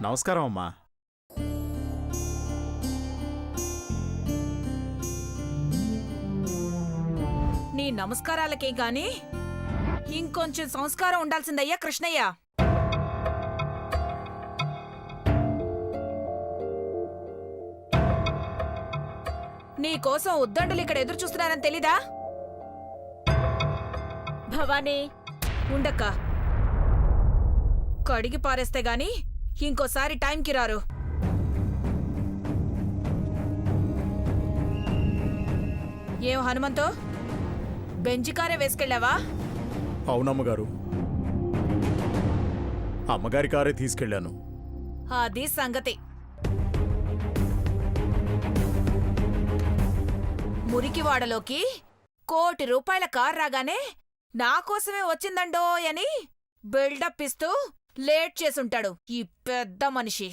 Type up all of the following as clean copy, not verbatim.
నమస్కారం అమ్మా. నీ నమస్కారాలకే గాని ఇంకొంచెం సంస్కారం ఉండాల్సిందయ్యా కృష్ణయ్య. నీకోసం ఉద్దండులు ఇక్కడ ఎదురు చూస్తున్నారని తెలీదా? భవానీ ఉండక్క, కడిగి పారేస్తే గాని ఇంకోసారి టైంకి రారు. ఏం హనుమంతో బెంజికారే వేసుకెళ్ళావా? అవునమ్మగారు, అమ్మగారి కారే తీసుకెళ్లాను. అది సంగతి. మురికివాడలోకి ₹1,00,00,000 కార్ రాగానే నా కోసమే వచ్చిందండోయ్ అని బిల్డప్ ఇస్తూ లేట్ చేసుంటాడు ఈ పెద్ద మనిషి.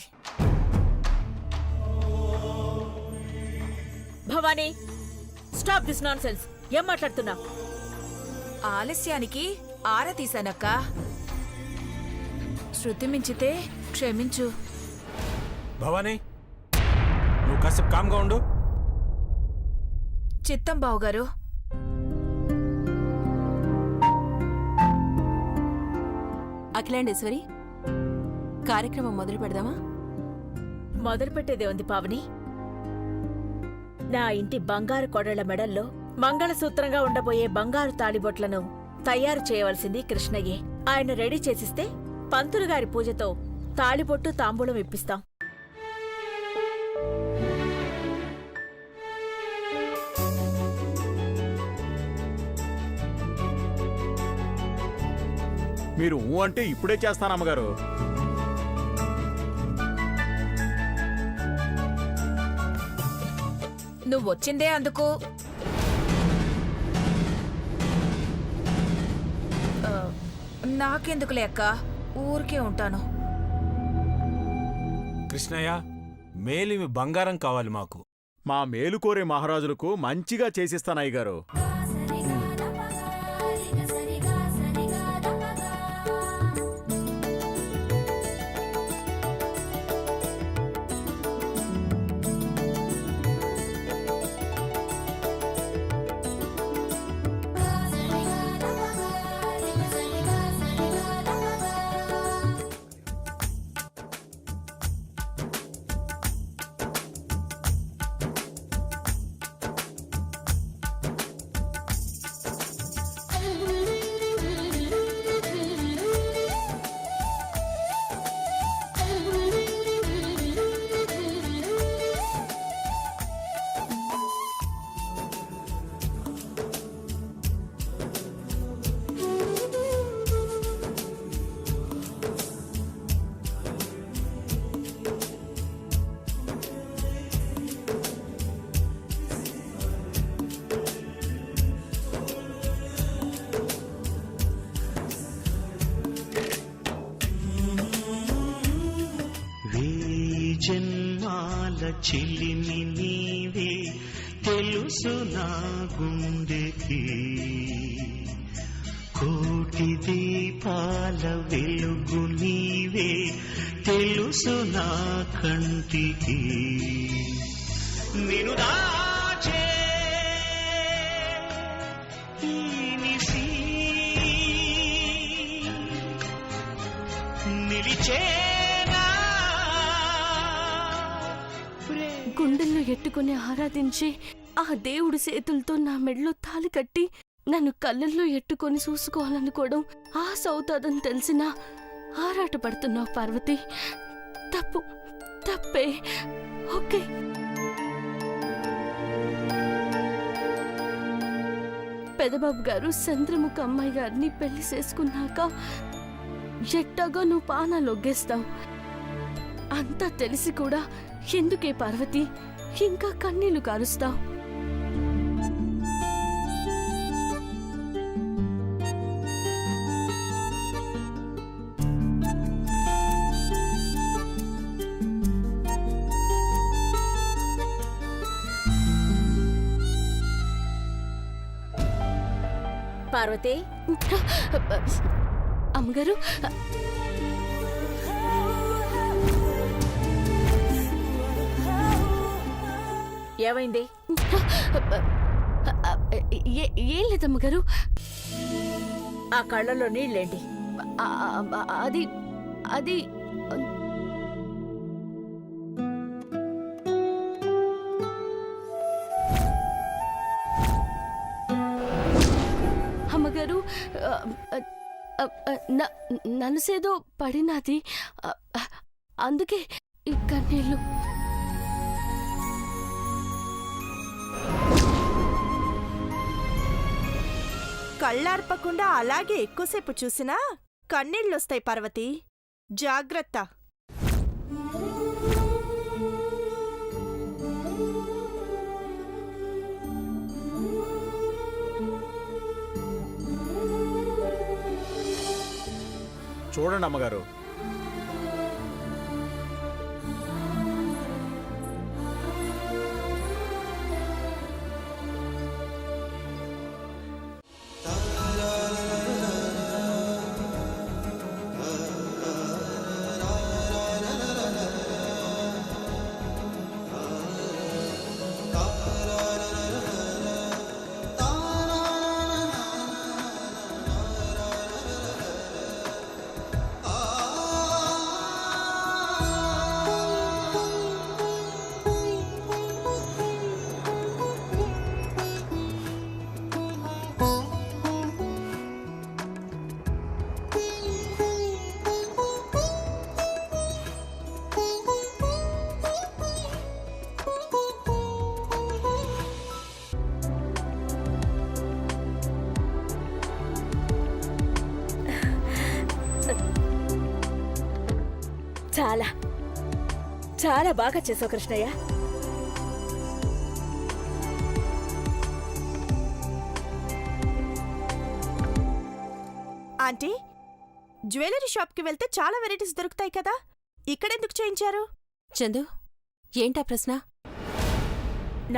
Bhavani, stop this non sense. ఏం మాట్లాడుతున్నా? ఆలస్యానికి ఆర తీశానక్క. శృతి మించితే క్షమించు. భవానీ, నువ్వు కాసేపు కామ్గా ఉండు. చిత్తం బావుగారు. అఖిలాండేశ్వరి, కార్యక్రమం మొదలు పెడదామా? మొదలు పెట్టేదే ఉంది పావని. నా ఇంటి బంగారు కొడళ్ల మెడల్లో మంగళసూత్రంగా ఉండబోయే బంగారు తాళిబొట్లను తయారు చేయవలసింది కృష్ణయ్యే. ఆయన రెడీ చేసిస్తే పంతులుగారి పూజతో తాళిబొట్టు తాంబూలం ఇప్పిస్తాం. మీరు ఊ అంటే ఇప్పుడే చేస్తానమ్మగారు. నువ్వొచ్చిందే అందుకు. నాకెందుకులే అక్క, ఊరికే ఉంటాను. కృష్ణయ్య, మేలిమి బంగారం కావాలి మాకు. మా మేలు కోరే మహారాజులకు మంచిగా చేసిస్తానయ్యగారు. జన్మాల చిలిమి నీవే తెలుసు నా గుండెకి, కోటి దీపాల వెలుగు నీవే తెలుసు నా కంటికి. నిన్ను దాచే ఈ నిశి నిలిచే గుండెల్లో ఎట్టుకుని ఆరాధించి ఆ దేవుడి చేతులతో నా మెడలో తాలి కట్టి నన్ను కళ్ళల్లో ఎట్టుకొని చూసుకోవాలనుకోవడం ఆశ అవుతాదని తెలిసినా ఆరాటపడుతున్నావు పార్వతి. తప్పే. ఓకే, పెదబాబు గారు చంద్రముఖ అమ్మాయి గారిని పెళ్లి చేసుకున్నాక ఎట్టాగా నువ్వు పానాలు ఒగ్గేస్తావు. అంతా తెలిసి కూడా ఎందుకే పార్వతి ఇంకా కన్నీళ్లు కారుస్తావు? పార్వతి, అమ్మగారు, ఏమైంది? ఏం లేదమ్మగారు. ఆ కళ్ళలో నీళ్ళేంటి? అది అది అమ్మగారు, నలుసేదో పడినది, అందుకే ఈ కన్నీళ్ళు. కళ్ళార్పకుండా అలాగే ఎక్కువసేపు చూసినా కన్నీళ్ళొస్తాయి పార్వతి. జాగ్రత్త. చూడండి అమ్మగారు, చాలా చాలా బాగా చేసావు కృష్ణయ్య. ఆంటీ, జ్యువెలరీ షాప్కి వెళ్తే చాలా వెరైటీస్ దొరుకుతాయి కదా, ఇక్కడెందుకు చేయించారు? చందు, ఏంటా ప్రశ్న?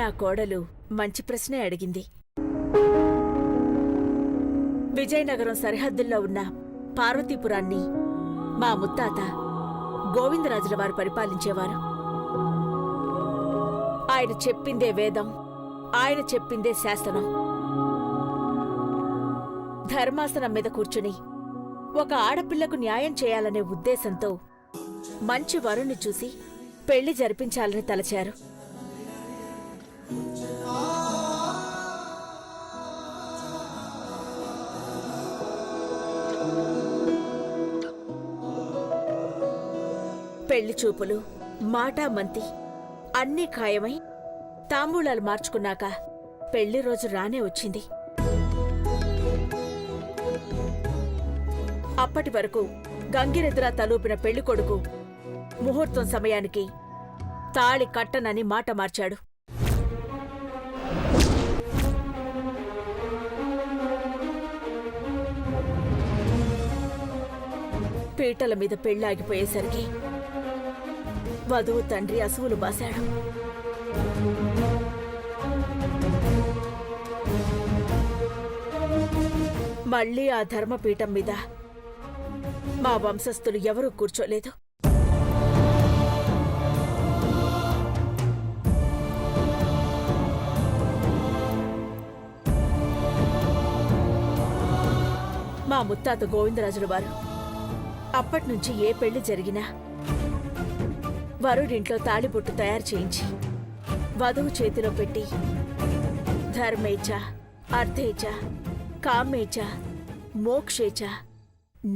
నా కోడలు మంచి ప్రశ్నే అడిగింది. విజయనగరం సరిహద్దుల్లో ఉన్న పార్వతీపురాన్ని మా ముత్తాత గోవిందరాజుల వారు పరిపాలించేవారు. ఆయన చెప్పిందే వేదం, ఆయన చెప్పిందే శాసనం. ధర్మాసనం మీద కూర్చుని ఒక ఆడపిల్లకు న్యాయం చేయాలనే ఉద్దేశంతో మంచి వరుణ్ణి చూసి పెళ్లి జరిపించాలని తలచారు. పెళ్లి చూపులు, మాటామంతి అన్నీ ఖాయమై తాంబూలాలు మార్చుకున్నాక పెళ్లి రోజు రానే వచ్చింది. అప్పటి వరకు గంగిరెద్దులా తలూపిన పెళ్లి కొడుకు ముహూర్తం సమయానికి తాళి కట్టనని మాట మార్చాడు. పీటల మీద పెళ్లాగిపోయేసరికి వధువు తండ్రి అసువులు బాశాడు. మళ్లీ ఆ ధర్మపీఠం మీద మా వంశస్థులు ఎవరూ కూర్చోలేదు. మా ముత్తాత గోవిందరాజుల వారు అప్పట్నుంచి ఏ పెళ్లి జరిగినా వరుడింట్లో తాళిబొట్టు తయారు చేయించి వధువు చేతిలో పెట్టి ధర్మేచ, అర్థేచ, కామేచ, మోక్షేచ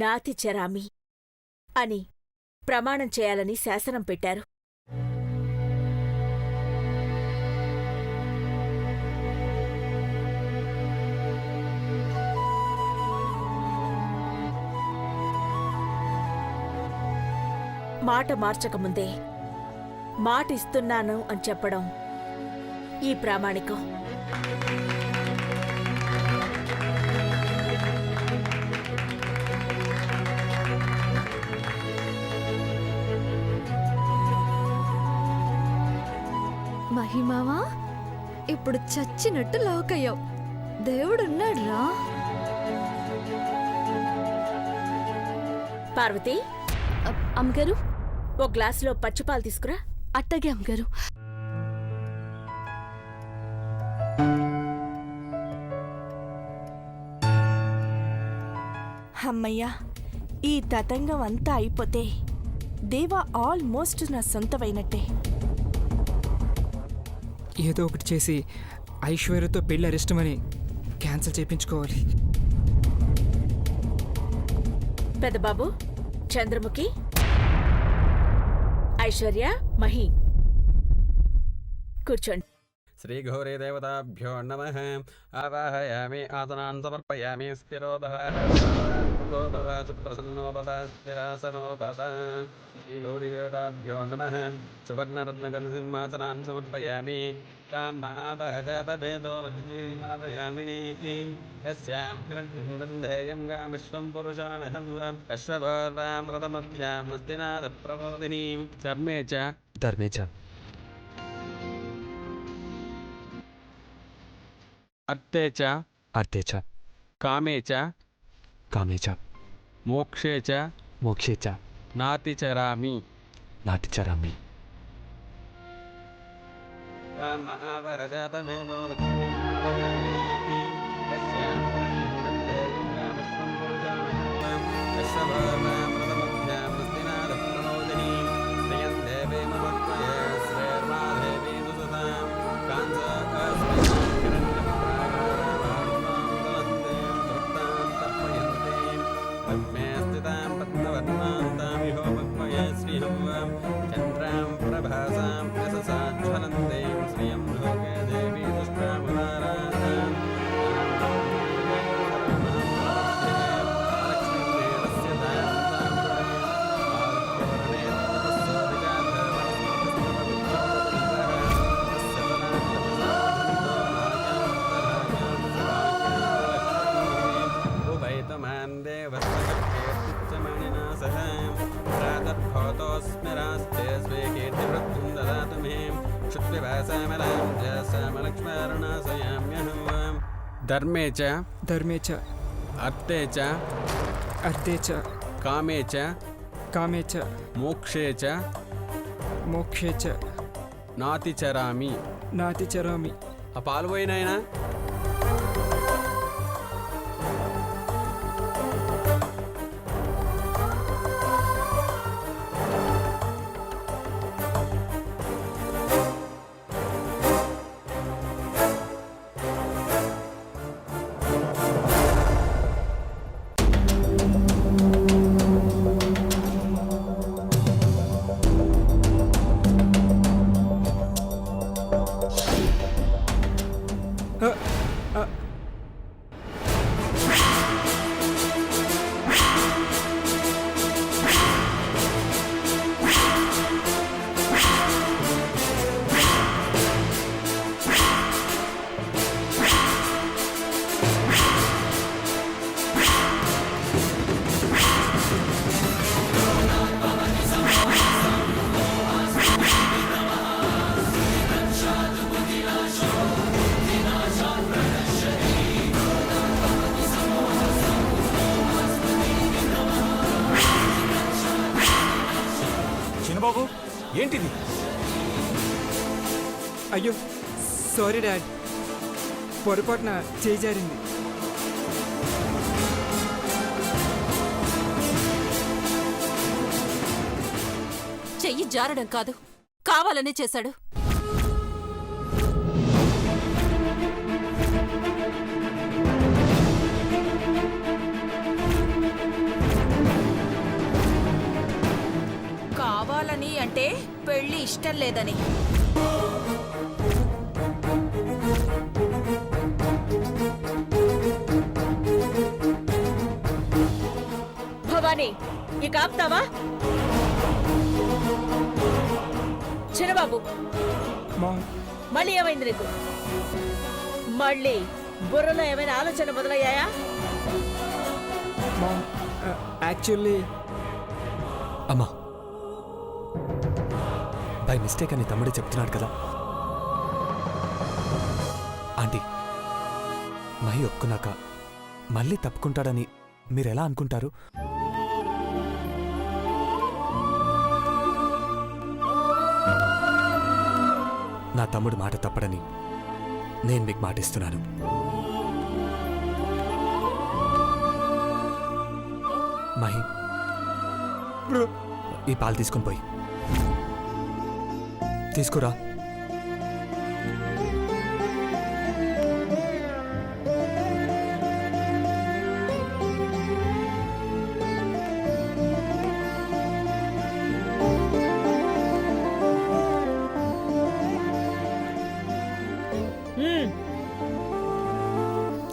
నాతి చరామి అని ప్రమాణం చేయాలని శాసనం పెట్టారు. మాట మార్చకముందే మాట ఇస్తున్నాను అని చెప్పడం ఈ ప్రామాణికం. మహిమావా, ఇప్పుడు చచ్చినట్టు లాకయ్యావు. దేవుడున్నాడ్రా. పార్వతి, అమ్మగారు, ఓ గ్లాసులో పచ్చిపాలు తీసుకురా. అట్టగే అమ్మగారు. అమ్మయ్యా, ఈ తతంగం అంతా అయిపోతే దేవా ఆల్మోస్ట్ నా సొంతమైనట్టే. ఏదో ఒకటి చేసి ఐశ్వర్యతో పెళ్లి అరిష్టమని క్యాన్సిల్ చేయించుకోవాలి. పెద్దబాబు, చంద్రముఖి, ఐశ్వర్య, మహి, కూర్చోండి. శ్రీ గౌరీ దేవతాభ్యో నమః. ఆవాహయామి ఆసనాన్ సమర్పయామి. శ్రీ గౌరీ దేవతాభ్యో నమః. సువర్ణరత్నగణసింహాసనాన్ సమర్పయామి. విశ్వం పురుషామృతమధ్యామస్తినాథప్రబోధినీం. ధర్మే చ అర్థే చ కామే చ మోక్షే చ నాతి చరామి. చంద్రాం ప్రభాసాం యశసాజ్వలంతేం శ్రియం లోకే దేవీ దుష్టాముదారాం. ధర్మే చ అర్థే చ కామే చ మోక్షే చ నాతి చరామి. ఆ పాలు పోయినాయనా? చిన్నబాబు, ఏంటిది? అయ్యో సారీ డాడ్, పొరపాటున చేయి జారింది. చెయ్యి జారడం కాదు, కావాలనే చేశాడు. కావాలని అంటే పెళ్లి ఇష్టం లేదని. భవానీ, ఇక ఆపుతావా? చిన్నబాబు, మామ్, మళ్ళీ ఏమైంది నీకు? మళ్ళీ బుర్రలో ఏమైనా ఆలోచన మొదలయ్యాయా? మామ్, యాక్చువల్లీ అమ్మా, బై మిస్టేక్ అని తమ్ముడే చెప్తున్నాడు కదా. ఆంటీ, మహి ఒప్పుకున్నాక మళ్ళీ తప్పుకుంటాడని మీరెలా అనుకుంటారు? నా తమ్ముడు మాట తప్పడని నేను మీకు మాటిస్తున్నాను. మహి, ఈ పాలు తీసుకొని పోయి తీసుకురా.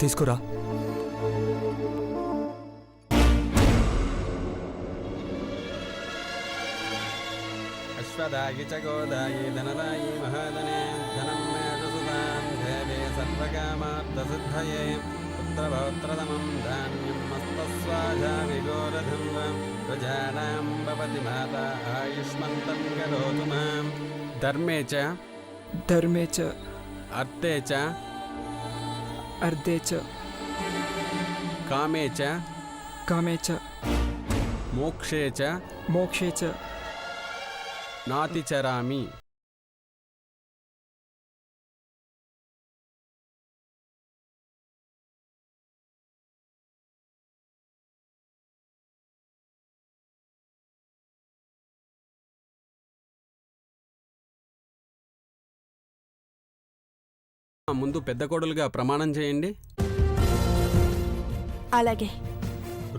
తీసుకురా. అశ్వదాయి చ గోదాయి ధనదాయి మహాదనే ధనం మే సుదాం దేవే సర్వకామార్థసిద్ధయే పుత్రపౌత్రతమం ధాన్యం మస్తస్వాజా విగోరధం ప్రజానాం భవతి మాత ఆయుష్మంతం కరోతు మాం. ధర్మే చ ధర్మే చ అర్థే చ అర్ధే చ కామే చ కామే చ మోక్షే చ మోక్షే చ నాతిచరామి. ముందు పెద్ద కోడలుగా ప్రమాణం చేయండి. అలాగే.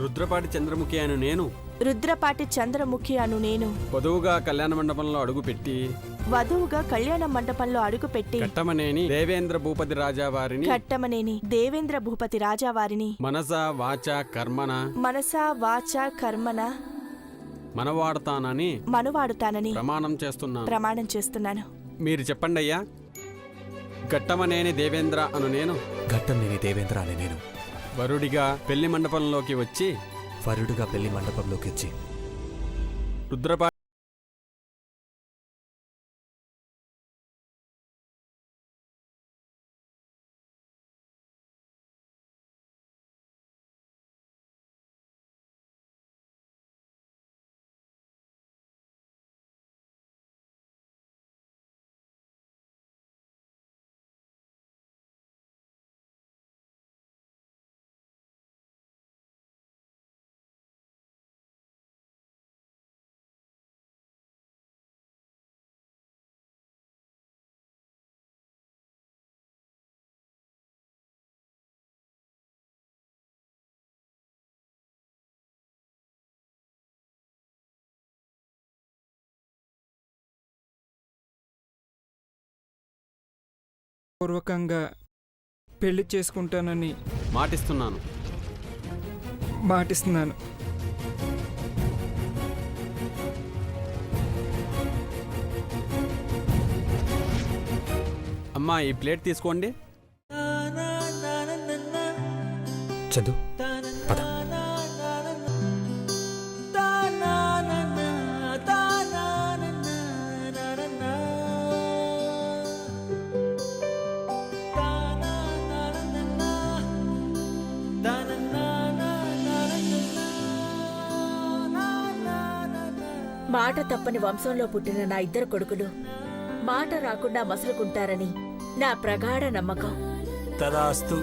రుద్రపాటి చంద్రముఖి అను నేను రుద్రపాటి చంద్రముఖి అను నేను వధువుగా కళ్యాణ మండపంలో అడుగుపెట్టి వధువుగా కళ్యాణ మండపంలో అడుగుపెట్టి కట్టమనేని దేవేంద్ర భూపతి రాజా వారిని కట్టమనేని దేవేంద్ర భూపతి రాజా వారిని మనసా వాచ కర్మన మనసా వాచ కర్మన మనవాడతానని మనువాడుతానని ప్రమాణం చేస్తున్నాను. మీరు చెప్పండి అయ్యా. ఘట్టమనేని దేవేంద్ర అను నేను ఘట్టమనేని దేవేంద్ర అనే నేను వరుడిగా పెళ్లి మండపంలోకి వచ్చి వరుడుగా పెళ్లి మండపంలోకి వచ్చి రుద్రపాటి పూర్వకంగా పెళ్లి చేసుకుంటానని మాటిస్తున్నాను. మాటిస్తున్నాను. అమ్మా, ఈ ప్లేట్ తీసుకోండి. చందు, పద. మాట తప్పని వంశంలో పుట్టిన నా ఇద్దరు కొడుకులు మాట రాకుండా మసులుకుంటారని నా ప్రగాఢ నమ్మకం. తదాస్తు.